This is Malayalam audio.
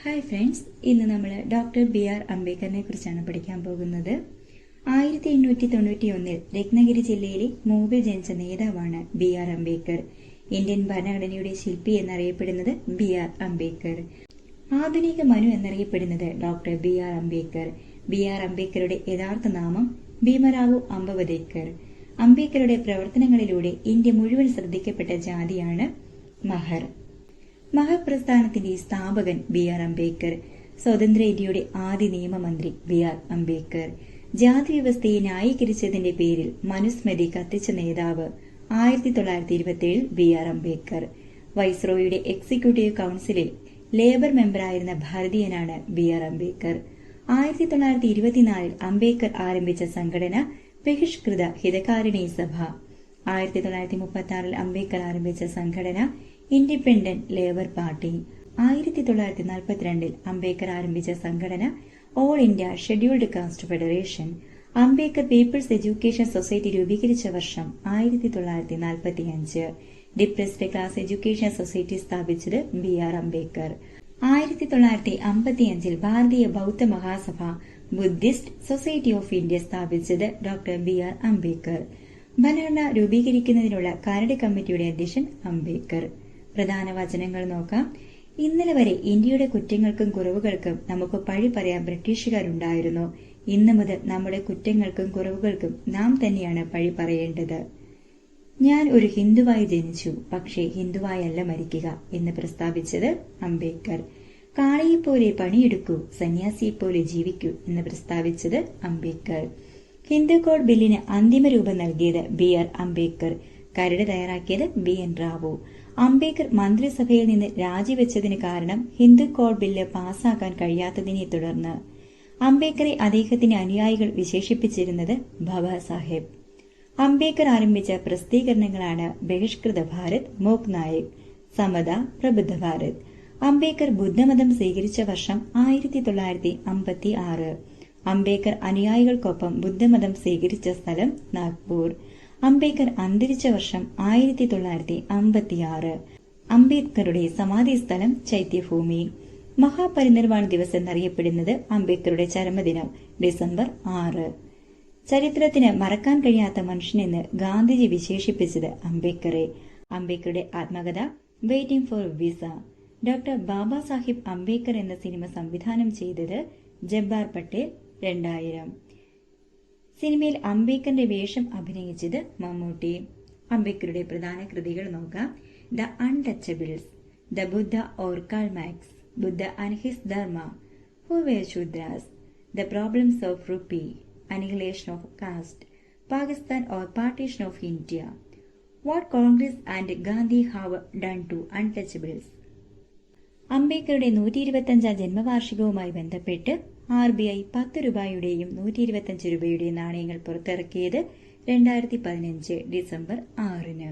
ഹായ് ഫ്രണ്ട്സ്, ഇന്ന് നമ്മൾ ഡോക്ടർ ബി.ആർ. അംബേദ്കറിനെ കുറിച്ചാണ് പഠിക്കാൻ പോകുന്നത്. 1891 രത്നഗിരി ജില്ലയിലെ മൂവിൽ ജനിച്ച നേതാവാണ് ബി.ആർ. അംബേദ്കർ. ഇന്ത്യൻ ഭരണഘടനയുടെ ശില്പി എന്നറിയപ്പെടുന്നത് ബി.ആർ. അംബേദ്കർ. ആധുനിക മനു എന്നറിയപ്പെടുന്നത് ഡോക്ടർ ബി.ആർ. അംബേദ്കർ. ബി.ആർ. അംബേദ്കറുടെ യഥാർത്ഥ നാമം ഭീമറാവു അംബവദേക്കർ. അംബേദ്കറുടെ പ്രവർത്തനങ്ങളിലൂടെ ഇന്ത്യ മുഴുവൻ ശ്രദ്ധിക്കപ്പെട്ട ജാതിയാണ് മഹർ. മഹർ പ്രസ്ഥാനത്തിന്റെ സ്ഥാപകൻ ബി.ആർ. അംബേദ്കർ. സ്വതന്ത്ര ഇന്ത്യയുടെ ആദ്യ നിയമമന്ത്രി ബി.ആർ. അംബേദ്കർ. ജാതി വ്യവസ്ഥയെ ന്യായീകരിച്ചതിന്റെ പേരിൽ മനുസ്മൃതി കത്തിച്ച നേതാവ് 1927 ബി.ആർ. അംബേദ്കർ. വൈസ്രോയുടെ എക്സിക്യൂട്ടീവ് കൌൺസിലിൽ ലേബർ മെമ്പറായിരുന്ന ഭാരതീയനാണ് ബി.ആർ. അംബേദ്കർ. 1924 അംബേദ്കർ ആരംഭിച്ച സംഘടന ബഹിഷ്കൃത ഹിതകാരിണി സഭ. 1936 അംബേദ്കർ ആരംഭിച്ച സംഘടന ഇൻഡിപെൻഡന്റ് ലേബർ പാർട്ടി. 1942 അംബേദ്കർ ആരംഭിച്ച സംഘടന all India scheduled caste federation. Ambedkar people's education society രൂപീകരിച്ച വർഷം 1945. ഡിപ്രസ്ഡ് ക്ലാസ് എഡ്യൂക്കേഷൻ സൊസൈറ്റി സ്ഥാപിച്ചത് B R. Ambedkar. 1955 Bharatiya Bauddha Mahasabha Buddhist society of India സ്ഥാപിച്ചത് ഡോക്ടർ ബി.ആർ. അംബേദ്കർ. ഭരണഘടന രൂപീകരിക്കുന്നതിനുള്ള കരട് കമ്മിറ്റിയുടെ അധ്യക്ഷൻ അംബേദ്കർ. പ്രധാന വചനങ്ങൾ നോക്കാം. ഇന്നലെ വരെ ഇന്ത്യയുടെ കുറ്റങ്ങൾക്കും കുറവുകൾക്കും നമുക്ക് പഴി പറയാൻ ബ്രിട്ടീഷുകാരുണ്ടായിരുന്നു. ഇന്നു മുതൽ നമ്മുടെ കുറ്റങ്ങൾക്കും കുറവുകൾക്കും നാം തന്നെയാണ് പഴി പറയേണ്ടത്. ഞാൻ ഒരു ഹിന്ദുവായി ജനിച്ചു, പക്ഷേ ഹിന്ദുവായല്ല മരിക്കുക എന്ന് പ്രസ്താവിച്ചത് അംബേദ്കർ. കാളിയെപ്പോലെ പണിയെടുക്കൂ, സന്യാസിയെപ്പോലെ ജീവിക്കൂ എന്ന് പ്രസ്താവിച്ചത് അംബേദ്കർ. ഹിന്ദു കോഡ് ബില്ലിന് അന്തിമ രൂപം നൽകിയത് ബി.ആർ. അംബേദ്കർ. കരട് തയ്യാറാക്കിയത് ബി.എൻ. റാവു. അംബേദ്കർ മന്ത്രിസഭയിൽ നിന്ന് രാജിവെച്ചതിന് കാരണം ഹിന്ദു കോഡ് ബില്ല് പാസാക്കാൻ കഴിയാത്തതിനെ തുടർന്ന്. അംബേദ്കറെ അദ്ദേഹത്തിന്റെ അനുയായികൾ വിശേഷിപ്പിച്ചിരുന്നത് ബാബാ സാഹേബ്. അംബേദ്കർ ആരംഭിച്ച പ്രസിദ്ധീകരണങ്ങളാണ് ബഹിഷ്കൃത ഭാരത്, മോക് നായക്, സമത, പ്രബുദ്ധ ഭാരത്. അംബേദ്കർ ബുദ്ധമതം സ്വീകരിച്ച വർഷം 1956. അംബേദ്കർ അനുയായികൾക്കൊപ്പം ബുദ്ധമതം സ്വീകരിച്ച സ്ഥലം നാഗ്പൂർ. അംബേദ്കർ അന്തരിച്ച വർഷം 1956. അംബേദ്കറുടെ സമാധി സ്ഥലം ചൈത്യഭൂമി. മഹാപരിനിർവാൺ ദിവസ് എന്നറിയപ്പെടുന്നത് അംബേദ്കറുടെ ചരമദിനം ഡിസംബർ 6. ചരിത്രത്തിന് മറക്കാൻ കഴിയാത്ത മനുഷ്യനെന്ന് ഗാന്ധിജി വിശേഷിപ്പിച്ചത് അംബേദ്കറെ. അംബേദ്കറുടെ ആത്മകഥ waiting for visa. Doctor Baba Sahib Ambedkar എന്ന സിനിമ സംവിധാനം ചെയ്തത് ജബ്ബാർ പട്ടേൽ. 2000. സിനിമയിൽ അംബേദ്കറിന്റെ വേഷം അഭിനയിച്ചത് മമ്മൂട്ടി. അംബേദ്കറുടെ പ്രധാന കൃതികൾ നോക്കാം. The untouchables, the Buddha or Karl Marx, Buddha and his Dhamma, who were Shudras, the problems of rupee, annihilation of caste, Pakistan or partition of India, what Congress and Gandhi have done to untouchables. അംബേദ്കറുടെ 125 ജന്മവാർഷികവുമായി ബന്ധപ്പെട്ട് RBI 10 രൂപയുടെയും 125 രൂപയുടെയും നാണയങ്ങൾ പുറത്തിറക്കിയത് 2015 ഡിസംബർ 6.